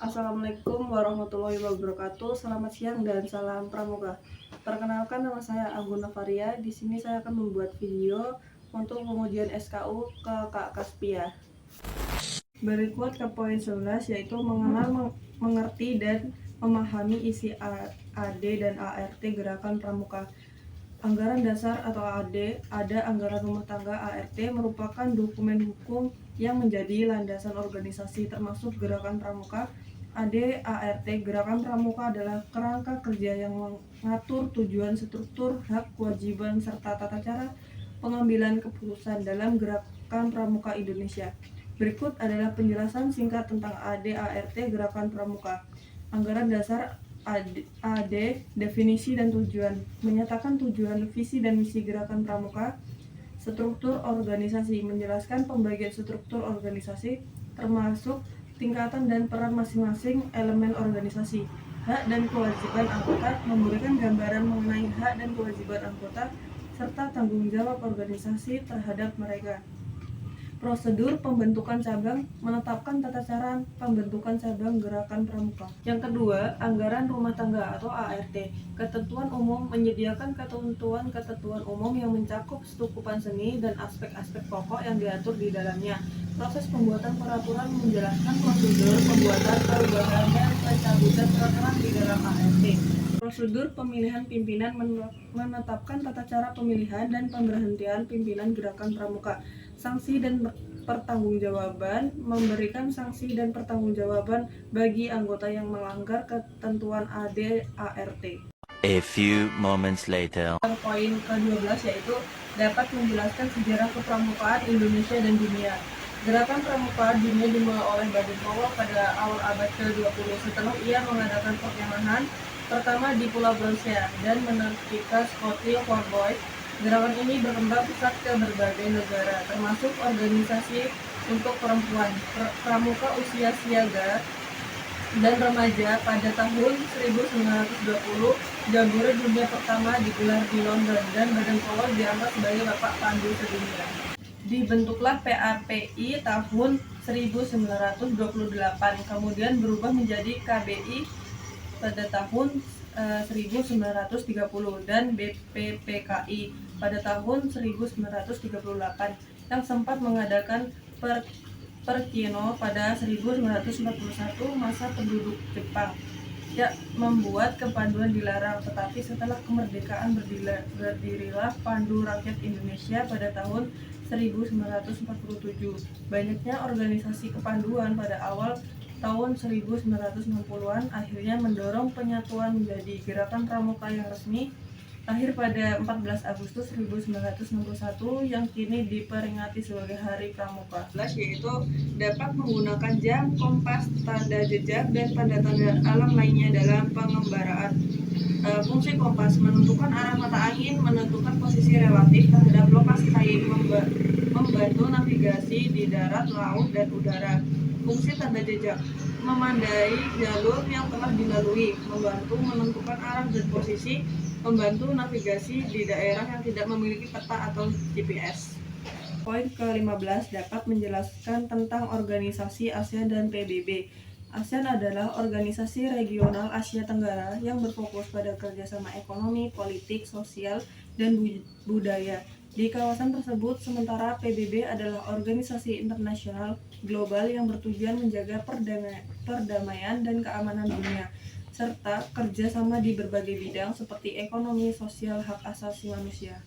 Assalamualaikum warahmatullahi wabarakatuh. Selamat siang dan salam pramuka. Perkenalkan, nama saya Angguna Faria. Di sini saya akan membuat video untuk pengujian SKU ke Kak Kaspia. Berikut ke poin 11, yaitu mengenal, mengerti dan memahami isi AD dan ART gerakan pramuka. Anggaran dasar atau AD, ada anggaran rumah tangga. ART merupakan dokumen hukum yang menjadi landasan organisasi termasuk gerakan pramuka. AD, ART, gerakan pramuka adalah kerangka kerja yang mengatur tujuan, struktur, hak, kewajiban, serta tata cara pengambilan keputusan dalam gerakan pramuka Indonesia. Berikut adalah penjelasan singkat tentang AD, ART, gerakan pramuka. Anggaran dasar AD, definisi dan tujuan, menyatakan tujuan, visi dan misi gerakan pramuka. Struktur organisasi, menjelaskan pembagian struktur organisasi termasuk tingkatan dan peran masing-masing elemen organisasi. Hak dan kewajiban anggota, memberikan gambaran mengenai hak dan kewajiban anggota serta tanggung jawab organisasi terhadap mereka. Prosedur pembentukan cabang, menetapkan tata cara pembentukan cabang gerakan pramuka. Yang kedua, anggaran rumah tangga atau ART. Ketentuan umum, menyediakan ketentuan umum yang mencakup stukupan seni dan aspek-aspek pokok yang diatur di dalamnya. Proses pembuatan peraturan, menjelaskan prosedur pembuatan, perubahan, dan pencabutan peraturan di dalam ART. Prosedur pemilihan pimpinan, menetapkan tata cara pemilihan dan pemberhentian pimpinan gerakan pramuka. Sanksi dan pertanggungjawaban, memberikan sanksi dan pertanggungjawaban bagi anggota yang melanggar ketentuan AD ART. A few moments later. Poin ke-12 yaitu dapat menjelaskan sejarah kepramukaan Indonesia dan dunia. Gerakan pramuka dunia dimulai oleh Baden Powell pada awal abad ke-20 setelah ia mengadakan perkemahan pertama di Pulau Brunei dan menerbitkan Scottish War Boys. Gerakan ini berkembang pesat ke berbagai negara, termasuk organisasi untuk perempuan, pramuka usia siaga, dan remaja. Pada tahun 1920, Jambore Dunia pertama digelar di London dan Baden Powell dianggap sebagai bapak pandu sedunia. Dibentuklah PAPI tahun 1928, kemudian berubah menjadi KBI pada tahun 1930 dan BPPKI pada tahun 1938 yang sempat mengadakan Perkino pada 1941 masa penduduk Jepang yang membuat kepanduan dilarang, tetapi setelah kemerdekaan berdirilah Pandu Rakyat Indonesia pada tahun 1947. Banyaknya organisasi kepanduan pada awal tahun 1960-an akhirnya mendorong penyatuan menjadi gerakan pramuka yang resmi lahir pada 14 Agustus 1961 yang kini diperingati sebagai Hari Pramuka. Yaitu dapat menggunakan jam, kompas, tanda jejak, dan tanda-tanda alam lainnya dalam pengembaraan. Fungsi kompas, menentukan arah mata angin, menentukan posisi relatif terhadap lokasi lain, membantu navigasi di darat, laut, dan udara. Fungsi tanda jejak, memandai jalur yang telah dilalui, membantu menentukan arah dan posisi, membantu navigasi di daerah yang tidak memiliki peta atau GPS. Poin ke-15 dapat menjelaskan tentang organisasi ASEAN dan PBB. ASEAN adalah organisasi regional Asia Tenggara yang berfokus pada kerjasama ekonomi, politik, sosial, dan budaya. Di kawasan tersebut, sementara PBB adalah organisasi internasional global yang bertujuan menjaga perdamaian dan keamanan dunia, serta kerjasama di berbagai bidang seperti ekonomi, sosial, hak asasi manusia.